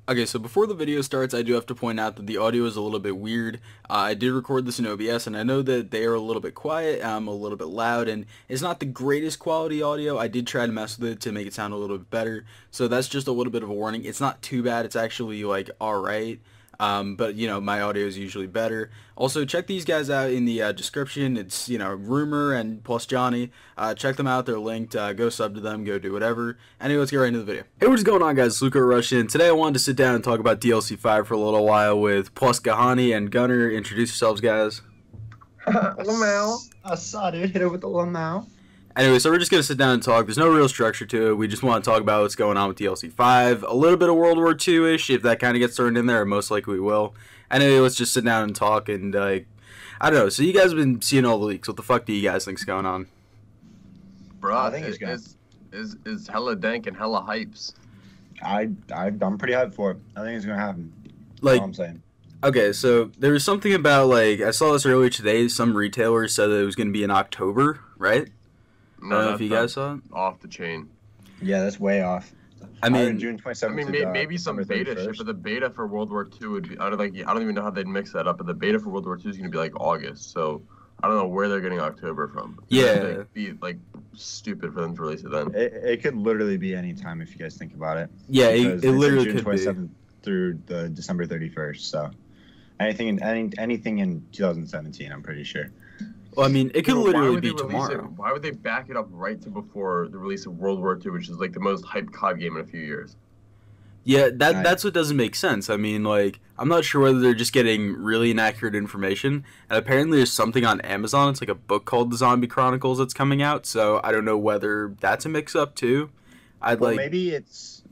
Okay, so before the video starts, I do have to point out that the audio is a little bit weird. I did record this in OBS, and I know that they are a little bit quiet, I'm a little bit loud, and it's not the greatest quality audio. I did try to mess with it to make it sound a little bit better, so that's just a little bit of a warning. It's not too bad, it's actually, like, alright, but, you know, my audio is usually better. Also, check these guys out in the description. It's, you know, Rumor and plus Johnny. Check them out, they're linked. Go sub to them, go do whatever. Anyway, let's get right into the video. Hey, what's going on, guys? It's Luca Russian. Today I wanted to sit down and talk about DLC 5 for a little while with Plus Gahani and Gunner. Introduce yourselves, guys. Lamau. I saw it. Hit it with the Lamau. Anyway, so we're just going to sit down and talk. There's no real structure to it. We just want to talk about what's going on with DLC 5. A little bit of World War II-ish, if that kind of gets thrown in there, most likely we will. Anyway, let's just sit down and talk, and, I don't know. So you guys have been seeing all the leaks. What the fuck do you guys think's going on? Bro, I I think think it's is hella dank and hella hypes. I'm pretty hyped for it. I think it's gonna happen. That's Like, all I'm saying. okay, so there was something about, like, I saw this earlier today. Some retailers said that it was going to be in October, right? I don't know if you guys saw it. Off the chain. Yeah, that's way off. I mean, June I 27th. mean, maybe some December beta shit, 31st. but the beta for World War II would be. I don't even know how they'd mix that up. But the beta for World War II is gonna be like August. So I don't know where they're getting October from. Yeah. It'd be like stupid for them to release it then. It could literally be any time if you guys think about it. yeah, it Because it's literally June could be. 27th through the December 31st. So anything in 2017, I'm pretty sure. Well, I mean, it could Bro, literally be release it? tomorrow. Why would they back it up right to before the release of World War II, which is like the most hyped COD game in a few years? Yeah, Right. that's what doesn't make sense. I mean, like, I'm not sure whether they're just getting really inaccurate information. And apparently there's something on Amazon. It's like a book called The Zombie Chronicles that's coming out. So I don't know whether that's a mix-up, too. I'd Well, like... maybe it's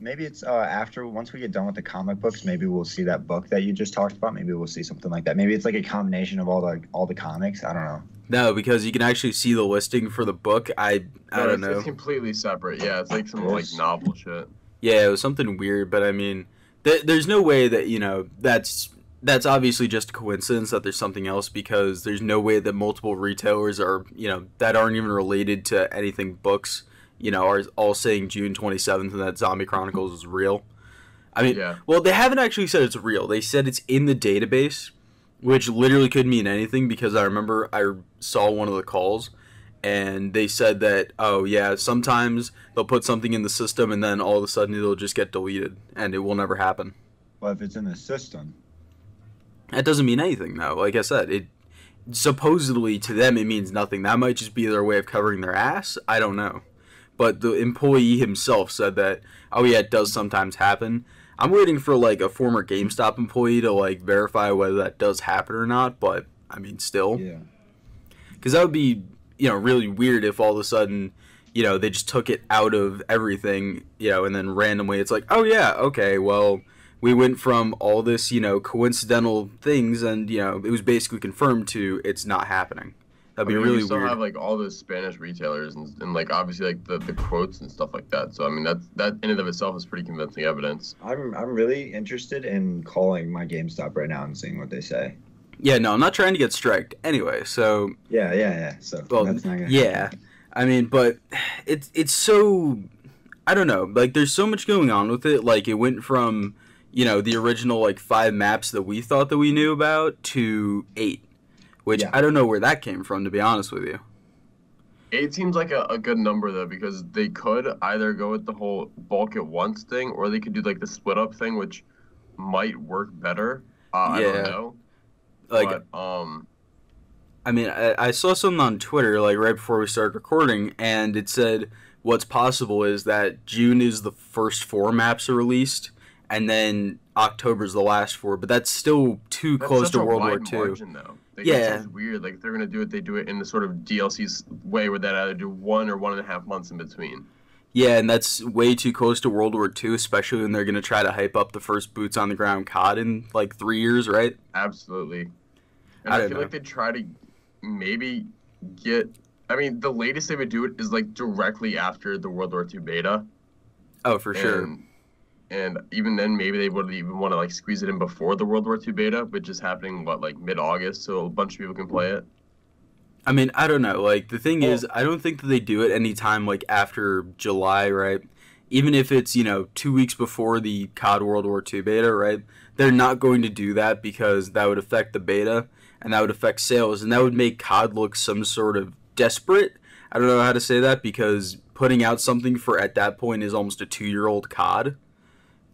after once we get done with the comic books, maybe we'll see that book that you just talked about. Maybe we'll see something like that. Maybe it's like a combination of all the comics. I don't know. No, because you can actually see the listing for the book. I don't know. It's completely separate. Yeah, it's like some like Yes. novel shit. Yeah, it was something weird, but I mean, there's no way that, you know, that's obviously just a coincidence that there's something else, because there's no way that multiple retailers are, you know, that aren't even related to anything books, you know, are all saying June 27th and that Zombie Chronicles is real. I mean, Yeah. well, they haven't actually said it's real. They said it's in the database, which literally could mean anything, because I remember I saw one of the calls and they said that, oh yeah, sometimes they'll put something in the system and then all of a sudden it'll just get deleted and it will never happen. Well, if it's in the system. That doesn't mean anything, though. Like I said, it supposedly to them it means nothing. That might just be their way of covering their ass. I don't know. But the employee himself said that, oh yeah, it does sometimes happen. I'm waiting for like a former GameStop employee to like verify whether that does happen or not. But I mean, still, Yeah. because that would be, you know, really weird if all of a sudden, you know, they just took it out of everything, you know, and then randomly it's like, oh yeah, okay, well, we went from all this, you know, coincidental things and, you know, it was basically confirmed to it's not happening. That'd be I mean, really you still weird. have like all the Spanish retailers and like obviously like the quotes and stuff like that. So I mean that in and of itself is pretty convincing evidence. I'm really interested in calling my GameStop right now and seeing what they say. Yeah, no, I'm not trying to get striked. Anyway, so, Yeah. So well, that's not gonna yeah. happen. I mean, but it's so, I don't know, like there's so much going on with it. Like it went from, you know, the original like 5 maps that we thought that we knew about to 8, which Yeah. I don't know where that came from, to be honest with you. 8 seems like a good number though, because they could either go with the whole bulk at once thing, or they could do like the split up thing, which might work better. I Yeah. don't know. Like, But I mean, I saw something on Twitter, like, right before we started recording, and it said what's possible is that June is the first 4 maps are released, and then October's the last 4, but that's still too that's close such to a World War wide II. margin, though. Like, Yeah. It sounds weird. Like if they're gonna do it, they do it in the sort of DLC's way, where they either do 1 or 1.5 months in between. Yeah, and that's way too close to World War II, especially when they're going to try to hype up the first boots on the ground COD in, like, 3 years, right? Absolutely. And I I don't feel know. like they try to maybe get. I mean, the latest they would do it is like directly after the World War II beta. Oh, for sure. And even then, maybe they would even want to like squeeze it in before the World War II beta, which is happening like mid-August, so a bunch of people can play it. I mean, I don't know. Like, the thing is, I don't think that they do it anytime, like, after July, right? even if it's, 2 weeks before the COD World War II beta, right? They're not going to do that because that would affect the beta and that would affect sales and that would make COD look some sort of desperate. I don't know how to say that because putting out something for at that point is almost a 2-year-old COD.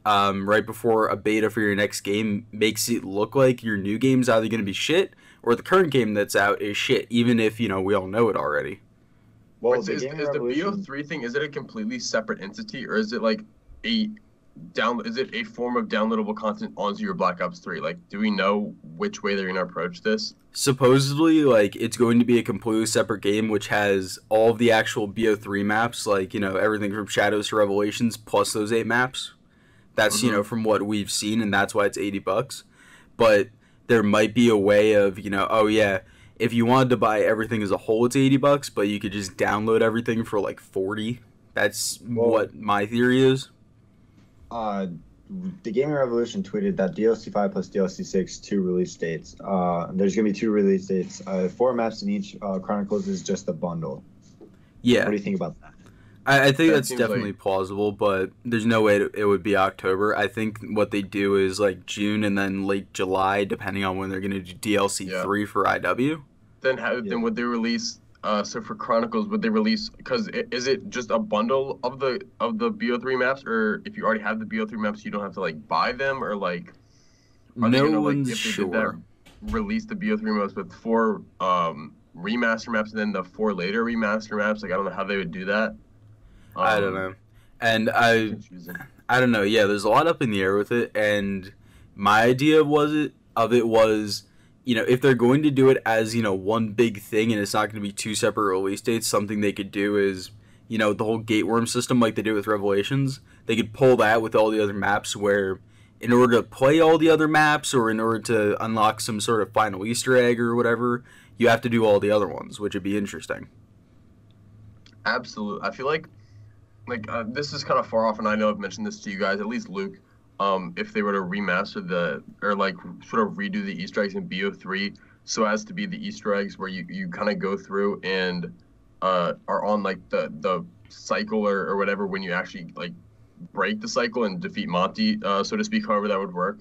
Right before a beta for your next game makes it look like your new game's either going to be shit or the current game that's out is shit, even if, we all know it already. Well, Wait, so the is Gaming the Revolution. BO3 thing, is it a completely separate entity, or is it like a is it a form of downloadable content onto your Black Ops 3? Like, do we know which way they're gonna approach this? Supposedly, like, it's going to be a completely separate game which has all of the actual BO3 maps, like, everything from Shadows to Revelations plus those 8 maps. That's, from what we've seen, and that's why it's $80. But there might be a way of, oh yeah, if you wanted to buy everything as a whole, it's $80, but you could just download everything for like 40. That's what my theory is. The Gaming Revolution tweeted that DLC 5 plus DLC 6, 2 release dates. There's going to be 2 release dates. 4 maps in each. Chronicles is just a bundle. Yeah. What do you think about that? I think That that's seems definitely plausible, but there's no way it would be October. I think what they do is like June and then late July, depending on when they're going to do DLC 3 for IW. Then would they release? So for Chronicles, would they release? Because is it just a bundle of the BO3 maps, or if you already have the BO3 maps, you don't have to like buy them, or like are they No gonna, like, one's if they sure. did that, release the BO3 maps with 4 remaster maps and then the 4 later remaster maps? Like I don't know how they would do that. I don't know. And Confusing. I don't know. Yeah, there's a lot up in the air with it, and my idea of it was, if they're going to do it as, one big thing and it's not going to be 2 separate release dates, something they could do is, the whole gateworm system like they do with Revelations. They could pull that with all the other maps where in order to play all the other maps or in order to unlock some sort of final Easter egg or whatever, you have to do all the other ones, which would be interesting. Absolutely. I feel like this is kind of far off, and I know I've mentioned this to you guys, at least Luke. If they were to remaster or like sort of redo the Easter eggs in BO3 so as to be the Easter eggs where you kind of go through and are on like the cycle or whatever when you actually like break the cycle and defeat Monty, so to speak, however that would work.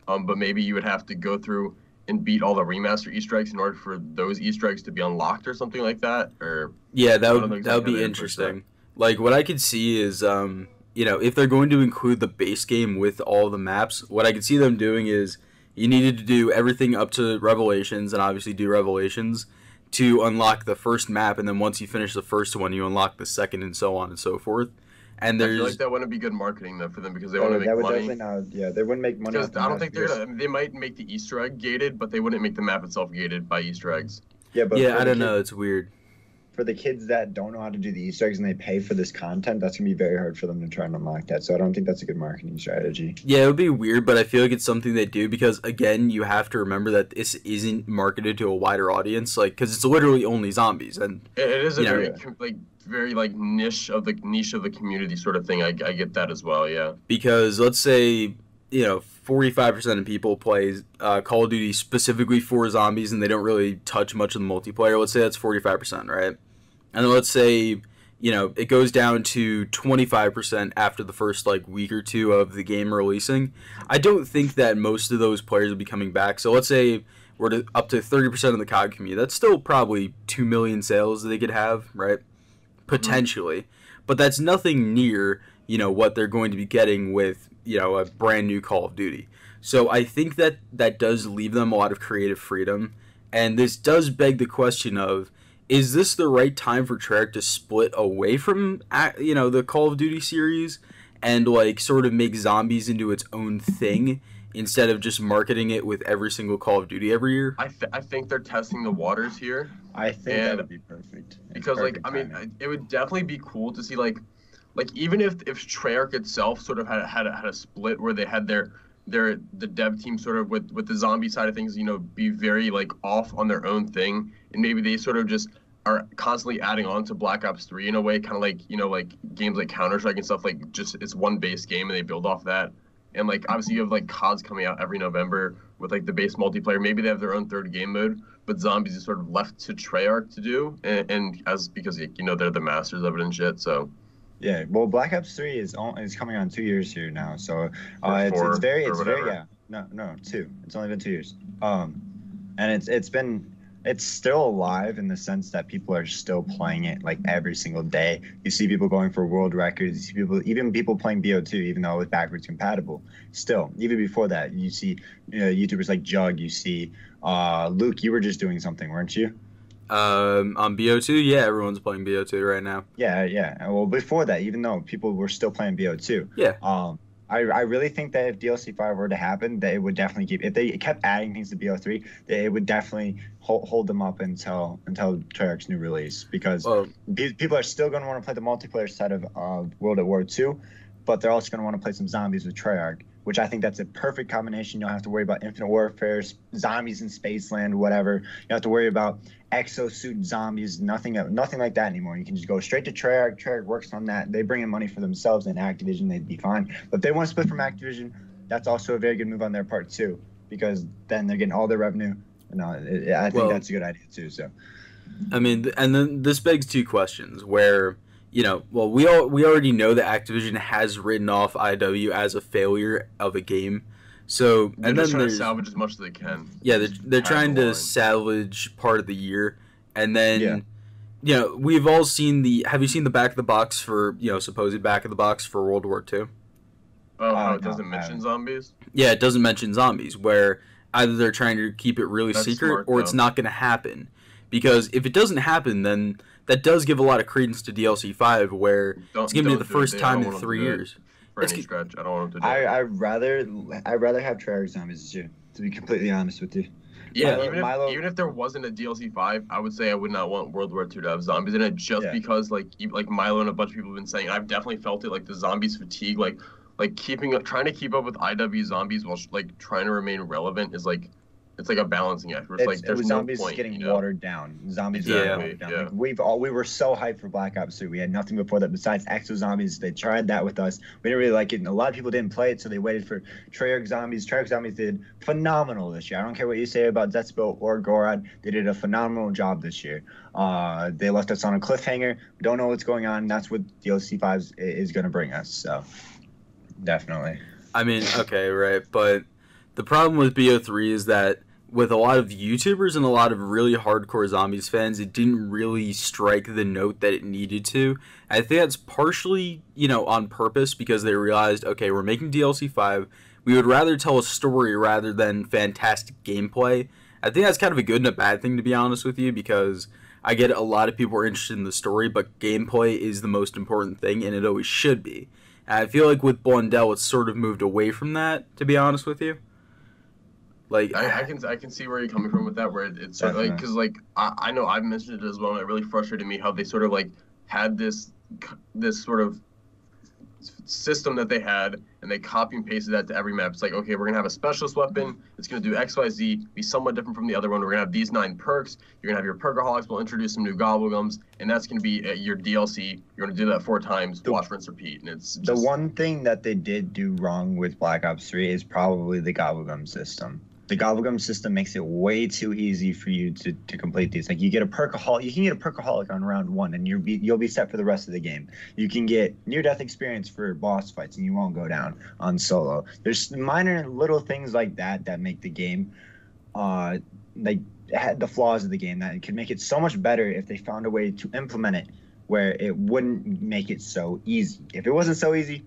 But maybe you would have to go through and beat all the remaster Easter eggs in order for those Easter eggs to be unlocked or something like that. Or yeah, that I don't know would exactly how be they approach that. interesting. Like what I could see is, if they're going to include the base game with all the maps, what I could see them doing is you needed to do everything up to Revelations and obviously do Revelations to unlock the first map, and then once you finish the first one, you unlock the second, and so on and so forth. And I feel like there's that wouldn't be good marketing though for them because they want to That make would money. definitely not. Yeah, they wouldn't make money. Because off the I don't maps think they're because- gonna. They might make the Easter egg gated, but they wouldn't make the map itself gated by Easter eggs. Yeah, but yeah, for I the don't know, it's weird. For the kids that don't know how to do the Easter eggs and they pay for this content, that's gonna be very hard for them to try and unlock that. So I don't think that's a good marketing strategy. Yeah, it would be weird, but I feel like it's something they do because, again, you have to remember that this isn't marketed to a wider audience, like, because it's literally only zombies, and It is a Yeah. very niche of the community sort of thing. I get that as well. Yeah. because let's say 45% of people play Call of Duty specifically for zombies, and they don't really touch much of the multiplayer. Let's say that's 45%, right? And then let's say it goes down to 25% after the first week or two of the game releasing. I don't think that most of those players will be coming back. So let's say we're up to 30% of the COD community. That's still probably 2 million sales that they could have, right? Potentially. But that's nothing near, what they're going to be getting with, a brand new Call of Duty. So I think that does leave them a lot of creative freedom. And this does beg the question of, is this the right time for Treyarch to split away from, the Call of Duty series and, sort of make zombies into its own thing instead of just marketing it with every single Call of Duty every year? I think they're testing the waters here. I think that would be perfect. Because it would definitely be cool to see even if Treyarch itself sort of had a split where they had the dev team sort of with the zombie side of things, be very off on their own thing, and maybe they sort of just are constantly adding on to Black Ops 3 in a way, kind of games like Counter-Strike and stuff, just it's one base game and they build off that. And obviously you have CODs coming out every November with the base multiplayer. Maybe they have their own third game mode, but zombies is sort of left to Treyarch to do, and because they're the masters of it and shit. So Yeah, well, Black Ops 3 is coming on 2 years here now, so Or it's four or it's very whatever. yeah, no, two. It's only been 2 years. And it's still alive in the sense that people are still playing it like every single day. You see people going for world records. You see people playing BO2 even though it was backwards compatible. Still, even before that, you see YouTubers like Jug. You see Luke. You were just doing something, weren't you? On BO2, yeah, everyone's playing BO2 right now. Yeah, yeah. Well, before that, even though people were still playing BO2, Yeah. I really think that if DLC 5 were to happen, that it would definitely keep. If they kept adding things to BO3, that it would definitely hold them up until Treyarch's new release, because Well, people are still going to want to play the multiplayer side of World at War 2, but they're also going to want to play some zombies with Treyarch, which I think that's a perfect combination. You don't have to worry about Infinite Warfare, zombies in Spaceland, whatever. You don't have to worry about exosuit zombies, nothing like that anymore. You can just go straight to Treyarch. Treyarch works on that. They bring in money for themselves, and Activision, they'd be fine. But if they want to split from Activision, that's also a very good move on their part too, because then they're getting all their revenue. I think that's a good idea too. So, I mean, and then this begs two questions where, well, we already know that Activision has written off IW as a failure of a game. So, They're and just then trying to there's, salvage as much as they can. yeah, Just they're tag trying the to line. salvage part of the year. And then, Yeah. we've all seen have you seen the back of the box for, supposed back of the box for World War II? Oh, how it No, doesn't I mention haven't. zombies? Yeah, it doesn't mention zombies, where either they're trying to keep it really That's secret smart, or it's though. not going to happen. Because if it doesn't happen, then that does give a lot of credence to DLC 5, where it's going to be the Don't do it. first I time don't in want them to 3 do it years. for It's any stretch. I don't want them to do I it. I'd rather have Treyarch zombies too. To be completely honest with you. Yeah, Milo- even if there wasn't a DLC 5, I would say I would not want World War II to have zombies in it, just Yeah. because like Milo and a bunch of people have been saying, I've definitely felt it, like the zombies fatigue, like trying to keep up with IW zombies while like trying to remain relevant is like, it's like a balancing act. Where it's like there's no Zombies point, is getting you know? watered down. Zombies are Yeah. getting watered down. Like, we were so hyped for Black Ops 3. We had nothing before that besides Exo Zombies. They tried that with us. We didn't really like it, and a lot of people didn't play it, so they waited for Treyarch Zombies. Treyarch Zombies did phenomenal this year. I don't care what you say about Zetspo or Gorod. They did a phenomenal job this year. They left us on a cliffhanger. We don't know what's going on. That's what DLC 5 is going to bring us. So, definitely. I mean, okay, right, but the problem with BO3 is that with a lot of YouTubers and a lot of really hardcore zombies fans, it didn't really strike the note that it needed to. I think that's partially, on purpose, because they realized, okay, we're making DLC 5. We would rather tell a story rather than fantastic gameplay. I think that's kind of a good and a bad thing, to be honest with you, because I get a lot of people are interested in the story, but gameplay is the most important thing, and it always should be. And I feel like with Blundell, it's sort of moved away from that, to be honest with you. Like, I can see where you're coming from with that, where it's sort of like, because like I know I've mentioned it as well, and it really frustrated me how they sort of like had this sort of system that they had, and they copy and pasted that to every map. It's like, okay, we're gonna have a specialist weapon. It's gonna do X, Y, Z, be somewhat different from the other one. We're gonna have these 9 perks. You're gonna have your perkaholics. We'll introduce some new gobblegums, and that's gonna be your DLC. You're gonna do that 4 times. Watch, rinse, repeat, and it's just... The one thing that they did do wrong with Black Ops 3 is probably the gobblegum system. The gobblegum system makes it way too easy for you to complete these. Like, you get a perkaholic, you can get a perkaholic on round 1, and you'll be set for the rest of the game. You can get near-death experience for boss fights, and you won't go down on solo. There's minor little things like that make the game, like the flaws of the game, that it could make it so much better if they found a way to implement it where it wouldn't make it so easy. If it wasn't so easy,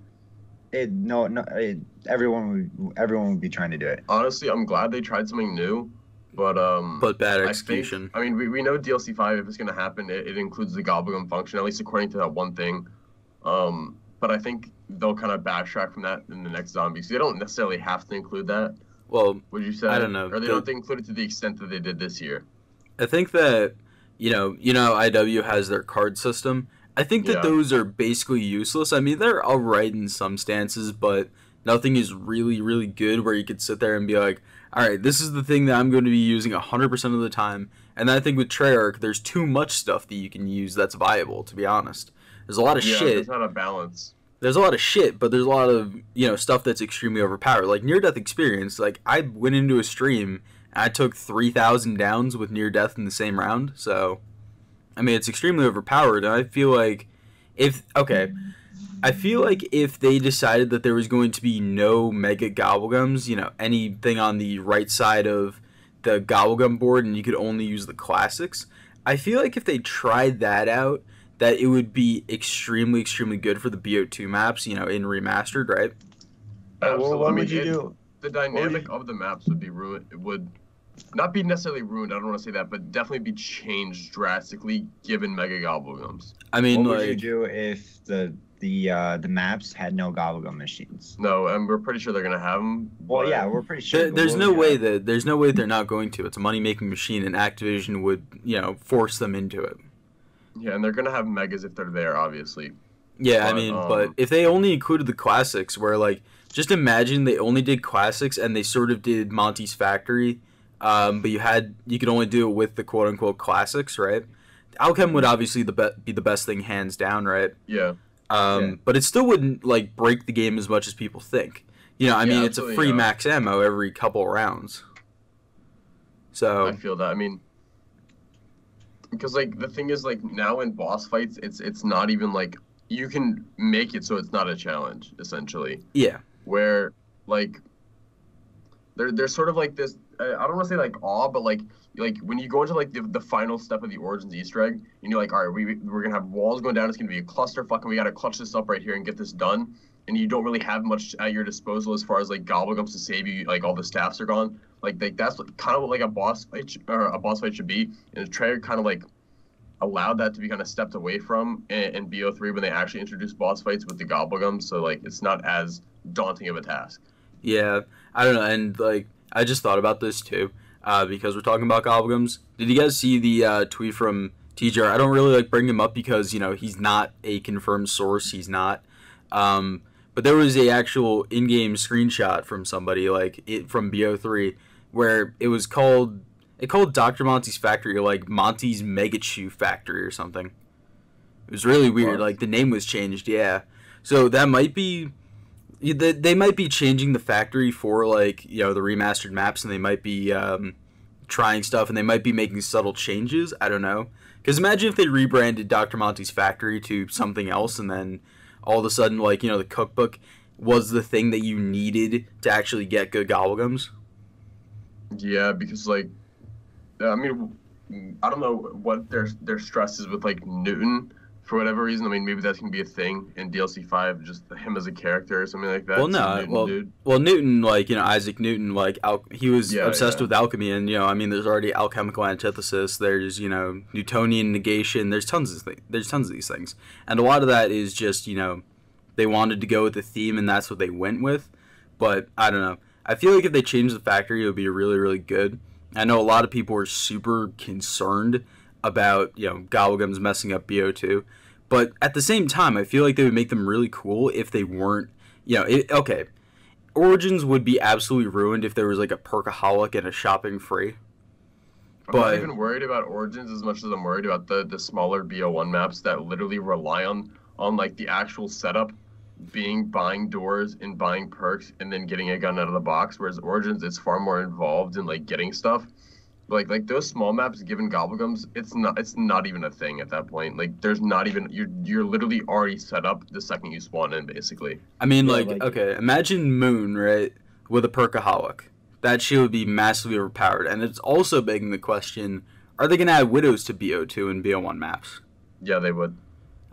everyone would be trying to do it. Honestly, I'm glad they tried something new, but bad execution. I mean, we know DLC 5, if it's gonna happen, it includes the gobblegum function, at least according to that one thing. But I think they'll kind of backtrack from that in the next zombies. They don't necessarily have to include that. Well, Would you say? I don't know. Or they don't have to include it to the extent that they did this year. I think that IW has their card system. I think that those are basically useless. I mean, they're alright in some stances, but nothing is really, really good where you could sit there and be like, alright, this is the thing that I'm going to be using 100% of the time. And I think with Treyarch, there's too much stuff that you can use that's viable, to be honest. There's a lot of shit. There's not a balance. There's a lot of shit, but there's a lot of, stuff that's extremely overpowered. Like, near-death experience, like, I went into a stream, and I took 3,000 downs with near-death in the same round, so... I mean, it's extremely overpowered, and I feel like I feel like if they decided that there was going to be no Mega Gobblegums, anything on the right side of the Gobblegum board, and you could only use the classics, I feel like if they tried that out, that it would be extremely, extremely good for the BO2 maps, in remastered, right? Absolutely. What would you do? The dynamic of the maps would be ruined. It would not be necessarily ruined. I don't want to say that, but definitely be changed drastically given Mega Gobblegums. I mean, what would you do if the maps had no Gobblegum machines? No, and we're pretty sure they're gonna have them. Well, yeah, we're pretty sure. There's no way they're not going to. It's a money making machine, and Activision would force them into it. Yeah, and they're gonna have megas if they're there, obviously. Yeah, but if they only included the classics, where just imagine they only did classics and they sort of did Monty's Factory, but you could only do it with the quote unquote classics, right? Alchem would obviously be the best thing hands down, right? Yeah. But it still wouldn't break the game as much as people think. It's a free max ammo every couple rounds. So I feel that. Because the thing is now in boss fights, it's not even you can make it so it's not a challenge essentially. Yeah. Where there's sort of this. I don't want to say awe, but when you go into the final step of the Origins Easter egg, and you're all right, we're gonna have walls going down. It's gonna be a clusterfuck, and we gotta clutch this up right here and get this done. And you don't really have much at your disposal as far as Gobblegums to save you. All the staffs are gone. That's kind of what a boss fight or a boss fight should be. And the trailer kind of allowed that to be kind of stepped away from in BO3 when they actually introduced boss fights with the Gobblegums. So it's not as daunting of a task. Yeah, I don't know, and I just thought about this too, because we're talking about Gobblegums. Did you guys see the tweet from TJR? I don't really bring him up because he's not a confirmed source. He's not. But there was a actual in-game screenshot from somebody from BO3 where it called Dr. Monty's Factory or Monty's Mega Chew Factory or something. It was really weird. The name was changed. Yeah, so that might be. They might be changing the factory for the remastered maps, and they might be trying stuff, and they might be making subtle changes. I don't know, because imagine if they rebranded Dr. Monty's Factory to something else, and then all of a sudden the cookbook was the thing that you needed to actually get good Gobblegums. Yeah, because I don't know what their stress is with Newton. For whatever reason, maybe that's gonna be a thing in DLC 5, just him as a character or something like that. Well, no, Newton, Isaac Newton, he was obsessed with alchemy, and there's already alchemical antithesis. There's Newtonian negation. There's tons of these things, and a lot of that is just they wanted to go with the theme, and that's what they went with. But I don't know. I feel like if they changed the factory, it would be really, really good. I know a lot of people are super concerned about Gobblegums messing up BO2, but at the same time I feel like they would make them really cool if they weren't okay, Origins would be absolutely ruined if there was a perkaholic and a shopping free. I'm not even worried about Origins as much as I'm worried about the smaller BO1 maps that literally rely on the actual setup being buying doors and buying perks and then getting a gun out of the box, whereas Origins it's far more involved in getting stuff. Those small maps given Gobblegums, it's not even a thing at that point. There's not even you're literally already set up the second you spawn in, basically. Okay, imagine Moon, right, with a perkaholic. That shit would be massively overpowered, and it's also begging the question: are they gonna add widows to BO2 and BO1 maps? Yeah, they would.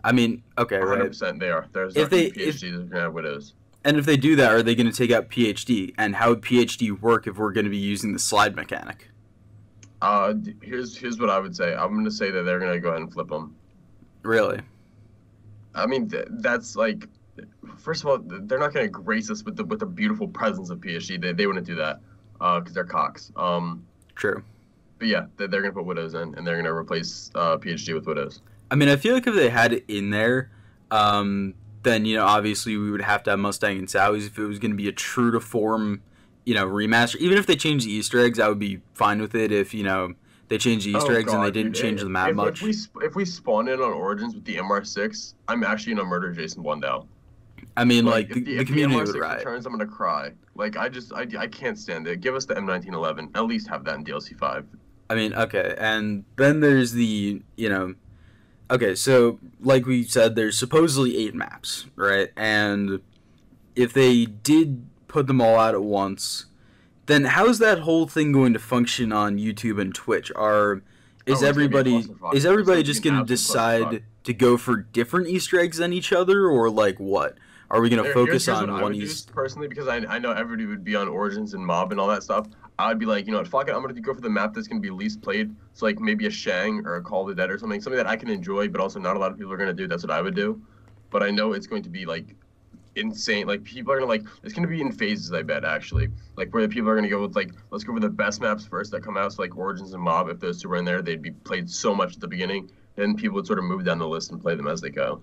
Okay, 100% right. 100% they are. There's not gonna be PhDs that are gonna have widows. And if they do that, are they gonna take out PhD? And how would PhD work if we're gonna be using the slide mechanic? Here's what I would say. I'm gonna say that they're gonna go ahead and flip them. Really? That's first of all, they're not gonna grace us with the beautiful presence of PhD. They wouldn't do that, because they're cocks. True. But yeah, they're gonna put widows in, and they're gonna replace PhD with widows. I feel like if they had it in there, then obviously we would have to have Mustang and Sally's if it was gonna be a true to form. Remaster. Even if they change the Easter eggs, I would be fine with it if, they changed the Easter eggs and they didn't change the map much. If we spawn in on Origins with the MR6, I'm actually going to murder Jason Blundell. The community would riot. Returns, I'm going to cry. I can't stand it. Give us the M1911. At least have that in DLC 5. Okay. And then there's the, Okay, so like we said, there's supposedly 8 maps, right? And if they did put them all out at once, then how's that whole thing going to function on YouTube and Twitch? Is Oh, it's gonna be a everybody clusterfuck. is It's everybody gonna be just an going to absolute clusterfuck. decide to go for different Easter eggs than each other, or like what? Are we going to focus Here's on what I one would do Easter? personally, because I know everybody would be on Origins and Mob and all that stuff. I would be like, you know what, fuck it, I'm gonna go for the map that's gonna be least played. So like maybe a Shang or a Call of the Dead or something that I can enjoy, but also not a lot of people are gonna do. That's what I would do. But I know it's going to be like insane. Like people are gonna like it's gonna be in phases, I bet actually. Like where the people are gonna go with like let's go for the best maps first that come out. So like Origins and Mob, if those two were in there, they'd be played so much at the beginning. Then people would sort of move down the list and play them as they go.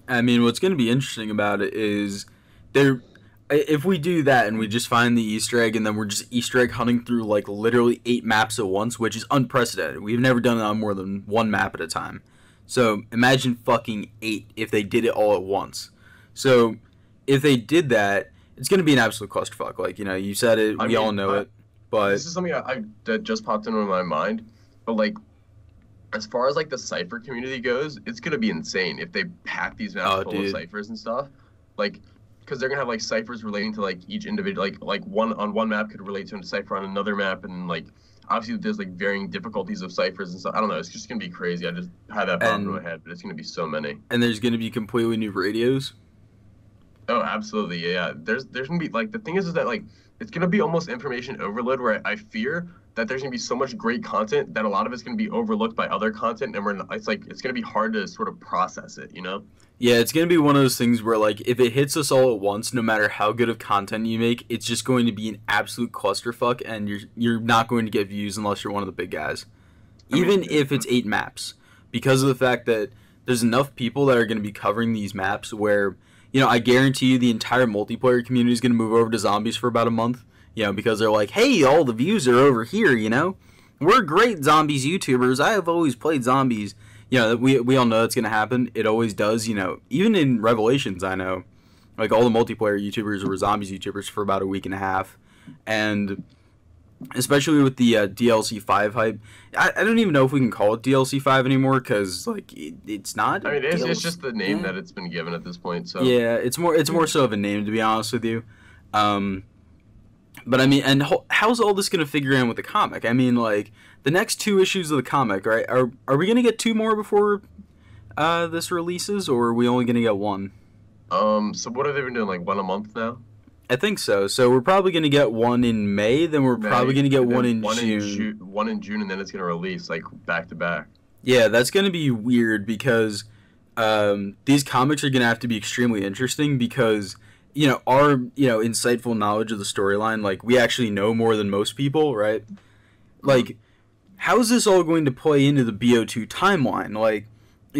I mean, what's going to be interesting about it is there. If we do that and we just find the Easter egg and then we're just Easter egg hunting through like literally 8 maps at once, which is unprecedented. We've never done it on more than one map at a time. So imagine fucking 8 if they did it all at once. So if they did that, it's going to be an absolute clusterfuck. Like, you know, you said it, we all know it. But this is something that just popped into my mind. But like, as far as like the cipher community goes, it's gonna be insane if they pack these maps full of ciphers and stuff. Like, because they're gonna have like ciphers relating to like each individual, like one on one map could relate to a cipher on another map, and like obviously there's like varying difficulties of ciphers and stuff. I don't know. It's just gonna be crazy. I just had that pop into my head, but it's gonna be so many. And there's gonna be completely new radios. Oh, absolutely, yeah. There's gonna be like the thing is that like it's gonna be almost information overload where I fear that there's gonna be so much great content that a lot of it's gonna be overlooked by other content, and it's gonna be hard to sort of process it, you know? Yeah, it's gonna be one of those things where like if it hits us all at once, no matter how good of content you make, it's just going to be an absolute clusterfuck, and you're not going to get views unless you're one of the big guys. Even if it's 8 maps, because of the fact that there's enough people that are going to be covering these maps where, you know, I guarantee you the entire multiplayer community is going to move over to zombies for about a month, you know, because they're like, hey, all the views are over here, you know? We're great zombies YouTubers. I have always played zombies. You know, we all know that's going to happen. It always does, you know. Even in Revelations, I know, like, all the multiplayer YouTubers were zombies YouTubers for about a week and a half. And especially with the DLC 5 hype, I don't even know if we can call it DLC 5 anymore, because like it's not. I mean, it's just the name that it's been given at this point. So yeah, it's more so of a name, to be honest with you. But I mean, and how's all this gonna figure in with the comic? I mean, like the next 2 issues of the comic, right? Are we gonna get 2 more before this releases, or are we only gonna get 1? So what have they been doing? Like 1 a month now? I think so. So we're probably going to get 1 in May, then we're probably going to get 1 in June. 1 in June, and then it's going to release, like, back to back. Yeah, that's going to be weird because these comics are going to have to be extremely interesting because, you know, our, you know, insightful knowledge of the storyline, like, we actually know more than most people, right? Like, how is this all going to play into the BO2 timeline? Like, I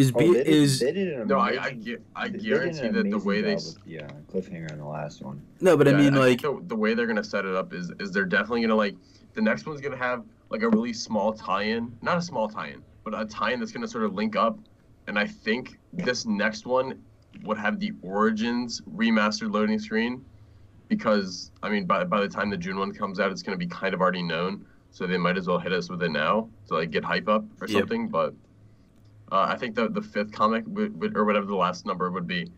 guarantee that the way they cliffhanger in the last one. No, but yeah, I mean, like the way they're gonna set it up is they're definitely gonna like the next one's gonna have like a really small tie-in, not a small tie-in, but a tie-in that's gonna sort of link up. And I think this next one would have the Origins remastered loading screen, because I mean by the time the June one comes out, it's gonna be kind of already known, so they might as well hit us with it now to like get hype up or something. But I think the 5th comic or whatever the last number would be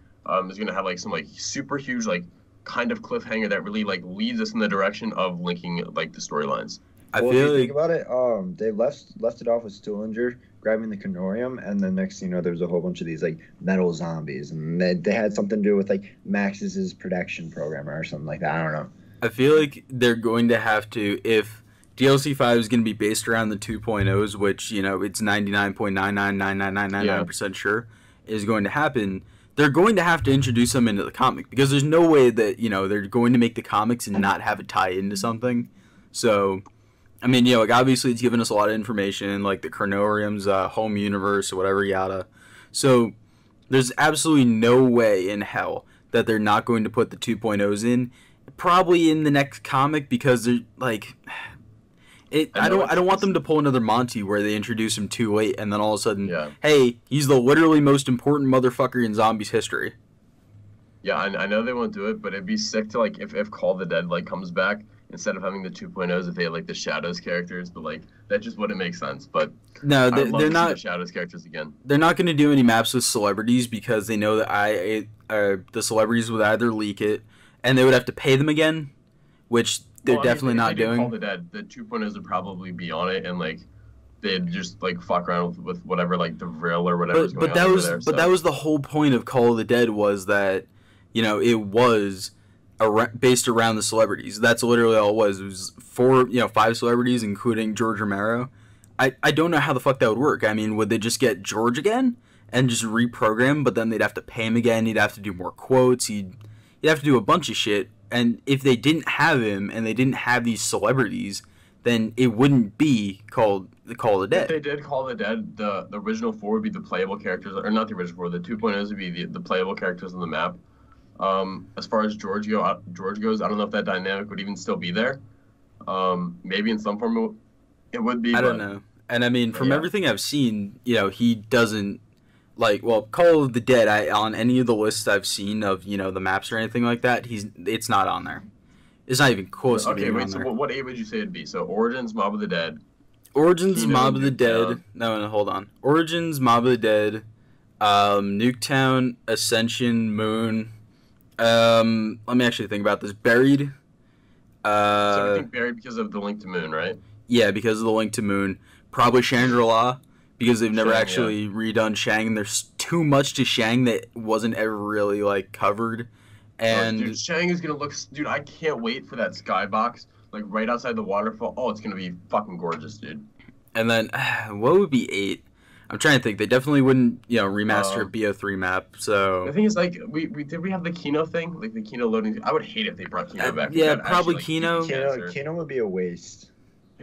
is gonna have like some like super huge like kind of cliffhanger that really like leads us in the direction of linking like the storylines. I feel if you think about it, they left it off with Stillinger grabbing the Canorium, and then next thing you know, there's a whole bunch of these like metal zombies, and they had something to do with like Max's production program or something like that. I don't know. I feel like they're going to have to, if DLC 5 is going to be based around the 2.0s, which, you know, it's 99.9999999% sure is going to happen. They're going to have to introduce them into the comic, because there's no way that, you know, they're going to make the comics and not have it tie into something. So, I mean, you know, like, obviously it's given us a lot of information, like the Chronorium's home universe or whatever, yada. So, there's absolutely no way in hell that they're not going to put the 2.0s in, probably in the next comic, because they're, like... I don't want them to pull another Monty where they introduce him too late and then all of a sudden, hey, he's the literally most important motherfucker in zombies history. Yeah, I know they won't do it, but it'd be sick to like if Call of the Dead like comes back instead of having the 2.0s if they had like the Shadows characters, but like that just wouldn't make sense. But No, I'd love they're to see the not. Shadows characters again. They're not going to do any maps with celebrities because they know that the celebrities would either leak it, and they would have to pay them again, which they're definitely if not they did Call doing. the Dead, the 2.0s would probably be on it, and like they'd just like fuck around with whatever like the Vril or whatever's going on over there. That was the whole point of Call of the Dead was that it was based around the celebrities. That's literally all it was. It was five celebrities, including George Romero. I don't know how the fuck that would work. I mean, would they just get George again and just reprogram? But then they'd have to pay him again. He'd have to do more quotes. He'd have to do a bunch of shit. And if they didn't have him and they didn't have these celebrities, then it wouldn't be called the Call of the Dead. If they did Call the Dead, the original 4 would be the playable characters, or not the original 4. The 2.0s would be the playable characters on the map. As far as George goes, I don't know if that dynamic would even still be there. Maybe in some form it would be. I don't know. And I mean, from everything I've seen, he doesn't Call of the Dead. On any of the lists I've seen of the maps or anything like that, it's not on there. It's not even close to being on there. Okay, wait. So what A would you say it'd be? So Origins, Mob of the Dead. Origins, Kino, Mob of the Dead. Nuketown. No, hold on. Origins, Mob of the Dead, Nuketown, Ascension, Moon. Let me actually think about this. Buried. So everything buried because of the link to Moon, right? Yeah, because of the link to Moon. Probably Shangri-La, because they've never Shang, actually redone Shang, and there's too much to Shang that wasn't ever really covered. And dude, Shang is gonna look. Dude, I can't wait for that skybox, like right outside the waterfall. Oh, it's gonna be fucking gorgeous, dude. And then, what would be 8? I'm trying to think. They definitely wouldn't, remaster a BO3 map. So the thing is, like, we have the Kino thing, like the Kino loading. I would hate if they brought Kino back. Yeah, That'd probably actually, like, Kino would be a waste.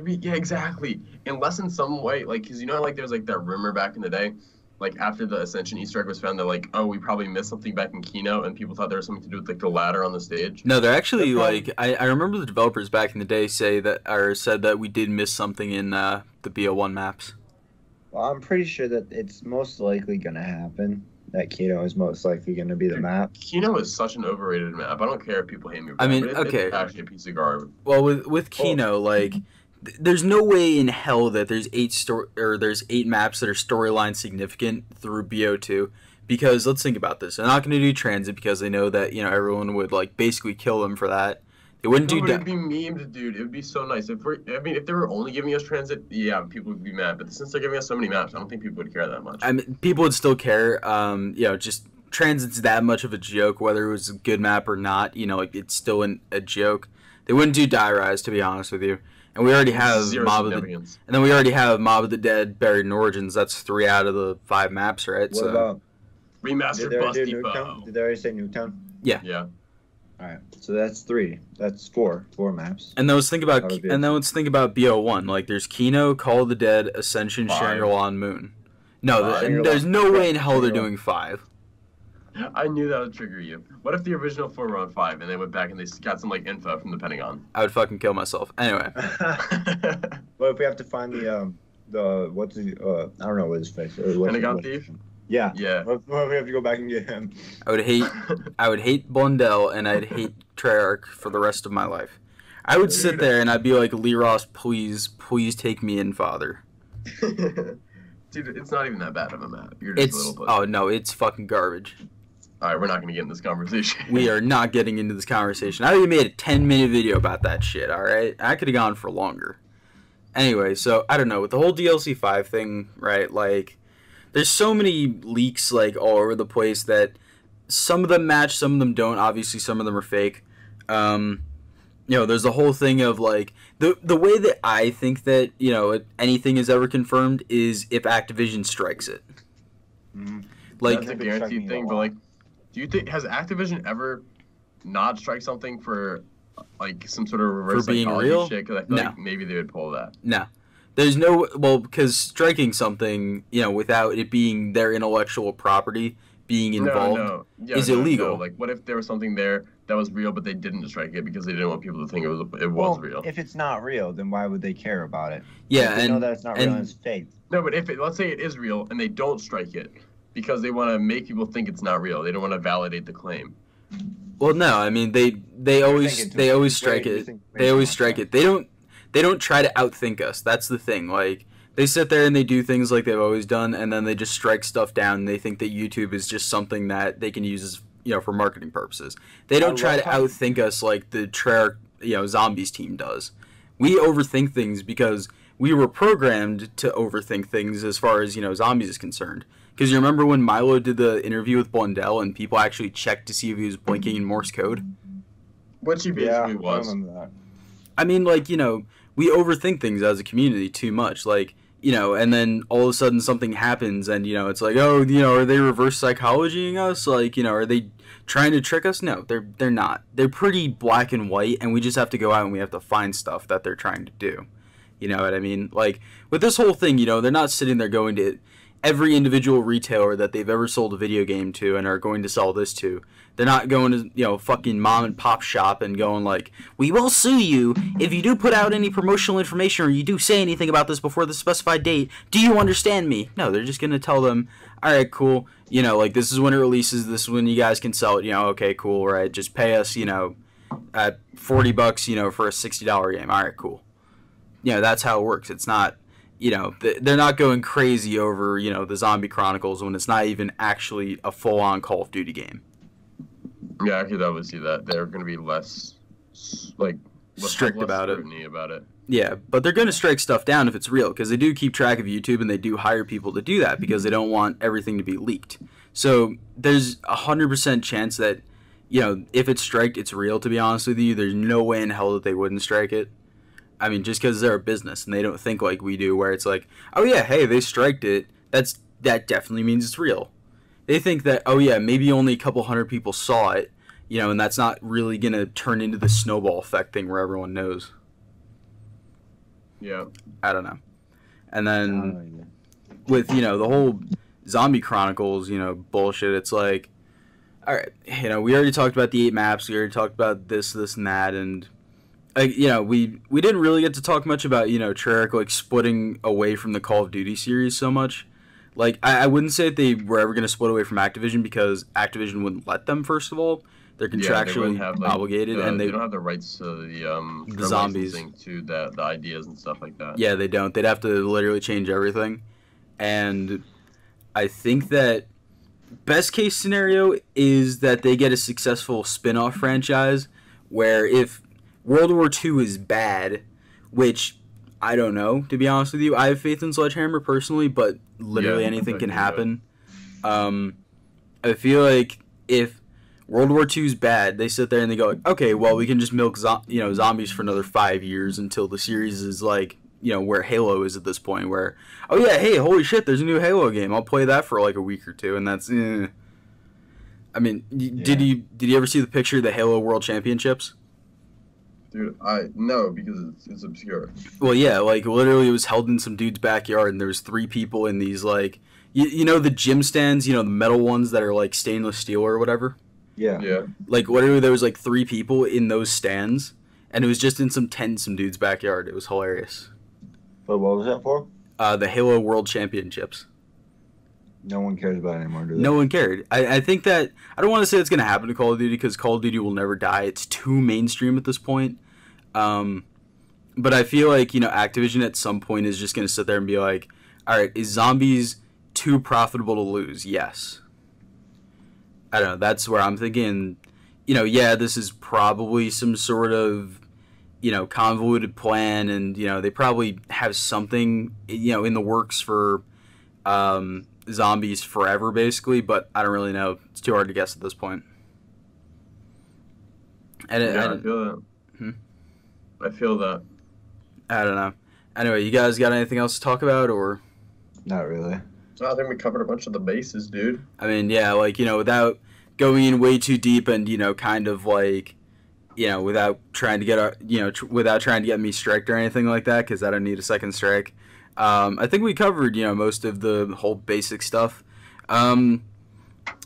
Yeah, exactly. Unless in some way, like, because there's like that rumor back in the day, like after the Ascension Easter egg was found, they're like, oh, we probably missed something back in Kino, and people thought there was something to do with like the ladder on the stage. No, they're actually I remember the developers back in the day said that we did miss something in the BO1 maps. Well, I'm pretty sure that it's most likely going to happen. That Kino is most likely going to be the map. Kino is such an overrated map. I don't care if people hate me. I mean, it's actually a piece of garbage. Well, with Kino, there's no way in hell that there's 8 maps that are storyline significant through BO2, because let's think about this. They're not going to do transit because they know that everyone would basically kill them for that. They wouldn't do. It'd be memed, dude. It would be so nice if they were only giving us transit, yeah, people would be mad. But since they're giving us so many maps, I don't think people would care that much. I mean, people would still care. Just transit's that much of a joke, whether it was a good map or not. It's still a joke. They wouldn't do Die Rise, to be honest with you. And we already have we already have Mob of the Dead, Buried in Origins. That's 3 out of the 5 maps, right? What about Remastered Busty Bow? Did they already say Nuketown? Yeah. Yeah. All right, so that's 3. That's 4 maps. And then let's think about BO1. There's Kino, Call of the Dead, Ascension, 5. Shangri-La, and Moon. No, there's no way in hell they're doing 5. I knew that would trigger you. What if the original 4 were on 5 and they went back and they got some info from the Pentagon? I would fucking kill myself. Anyway. Well, if we have to find the what's the I don't know what his face is. Pentagon thief? Yeah. Yeah. Well, we have to go back and get him. I would hate Blundell, and I'd hate Treyarch for the rest of my life. I would sit there and I'd be like, Lee Ross, please take me in, Father. Dude, it's not even that bad of a map. You're just a little pussy. Oh no, it's fucking garbage. All right, we're not gonna get in this conversation. We are not getting into this conversation. I already made a 10-minute video about that shit. All right, I could have gone for longer. Anyway, so I don't know with the whole DLC 5 thing, right? There's so many leaks all over the place that some of them match, some of them don't. Obviously, some of them are fake. There's the whole thing of the way that I think that anything is ever confirmed is if Activision strikes it. Mm-hmm. That's a guaranteed thing, but do you think has Activision ever not strike something for some sort of reverse for being psychology real? shit? Because I feel like maybe they would pull that. No. There's no because striking something without it being their intellectual property being involved is illegal. No. What if there was something there that was real, but they didn't strike it because they didn't want people to think it was real? If it's not real, then why would they care about it? Yeah, they know that it's not real and it's fake. No, but let's say it is real and they don't strike it because they want to make people think it's not real. They don't want to validate the claim. Well, no, I mean they they always strike You're it. thinking way They too always much, strike yeah. it. They don't try to outthink us. That's the thing. Like they sit there and they do things like they've always done, and then they just strike stuff down. And they think that YouTube is just something that they can use as for marketing purposes. They don't try to outthink us like the Zombies team does. We overthink things because we were programmed to overthink things as far as Zombies is concerned. Because you remember when Milo did the interview with Blundell and people actually checked to see if he was blinking in Morse code? Which he basically was. I remember that. I mean, like, we overthink things as a community too much. Like, and then all of a sudden something happens and, it's like, oh, are they reverse psychologying us? Like, are they trying to trick us? No, they're not. They're pretty black and white, and we just have to go out and we have to find stuff that they're trying to do. You know what I mean? Like, with this whole thing, they're not sitting there going to every individual retailer that they've ever sold a video game to and are going to sell this to. They're not going to, fucking mom and pop shop and going like, we will sue you if you do put out any promotional information or you do say anything about this before the specified date. Do you understand me? No, they're just going to tell them, all right, cool. Like, this is when it releases. This is when you guys can sell it. Okay, cool, right? Just pay us, at $40, for a $60 game. All right, cool. That's how it works. It's not, they're not going crazy over, the Zombie Chronicles when it's not even actually a full-on Call of Duty game. Yeah, I could definitely see that. They're going to be less, strict about it. About it. Yeah, but they're going to strike stuff down if it's real, because they do keep track of YouTube and they do hire people to do that because they don't want everything to be leaked. So there's 100% chance that, if it's striked, it's real, to be honest with you. There's no way in hell that they wouldn't strike it. I mean, just because they're a business and they don't think like we do, where it's like, oh yeah, hey, they striked it. That definitely means it's real. They think that, oh yeah, maybe only a couple hundred people saw it, and that's not really going to turn into the snowball effect thing where everyone knows. Yeah. I don't know. And then with, the whole Zombie Chronicles, bullshit, it's like, all right, we already talked about the 8 maps. We already talked about this, and that, and we didn't really get to talk much about, Treyarch, like, splitting away from the Call of Duty series so much. Like, I wouldn't say that they were ever going to split away from Activision because Activision wouldn't let them, first of all. They're contractually obligated, and they don't have the rights to the zombies, to the ideas and stuff like that. Yeah, they don't. They'd have to literally change everything. And I think that best case scenario is that they get a successful spin-off franchise where if World War II is bad, which I don't know, to be honest with you. I have faith in Sledgehammer personally, but literally anything can happen. I feel like if World War II is bad, they sit there and they go, okay, well, we can just milk zombies for another 5 years until the series is like, where Halo is at this point, where, oh yeah, hey, holy shit, there's a new Halo game. I'll play that for like a week or two, and that's, I mean, did you ever see the picture of the Halo World Championships? Dude, no, because it's obscure. Well, yeah, like, literally it was held in some dude's backyard, and there was 3 people in these, like, the gym stands, the metal ones that are, like, stainless steel or whatever? Yeah. Like, literally there was, like, 3 people in those stands, and it was just in some tent in some dude's backyard. It was hilarious. But what was that for? The Halo World Championships. No one cares about it anymore, do they? No one cared. I think that, I don't want to say it's going to happen to Call of Duty, because Call of Duty will never die. It's too mainstream at this point. But I feel like, Activision at some point is just going to sit there and be like, all right, is zombies too profitable to lose? Yes. I don't know. That's where I'm thinking, yeah, this is probably some sort of, convoluted plan, and, they probably have something, in the works for, zombies forever, basically, but I don't really know. It's too hard to guess at this point. And I feel that. I feel that. I don't know. Anyway, you guys got anything else to talk about, or? Not really. So I think we covered a bunch of the bases, dude. I mean, yeah, like, without going in way too deep and, kind of like, without trying to get, without trying to get me striked or anything like that, because I don't need a second strike. I think we covered, most of the whole basic stuff. Yeah,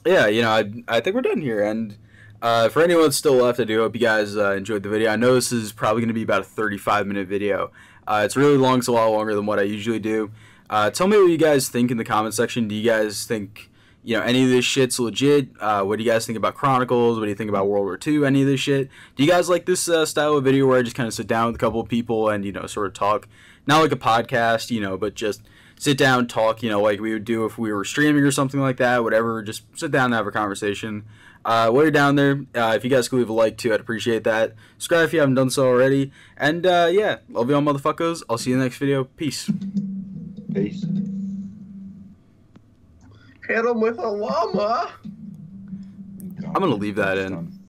I think we're done here, and for anyone that's still left, I do hope you guys enjoyed the video. I know this is probably going to be about a 35-minute video. It's really long. It's a lot longer than what I usually do. Tell me what you guys think in the comment section. Do you guys think, you know, any of this shit's legit. What do you guys think about Chronicles? What do you think about World War II? Any of this shit? Do you guys like this style of video where I just kind of sit down with a couple of people and, you know, sort of talk? Not like a podcast, you know, but just sit down, talk, you know, like we would do if we were streaming or something like that, whatever. Just sit down and have a conversation. While you're down there, if you guys could leave a like too, I'd appreciate that. Subscribe if you haven't done so already. And yeah, love y'all motherfuckers. I'll see you in the next video. Peace. Peace. Hit him with a llama. I'm gonna leave that in.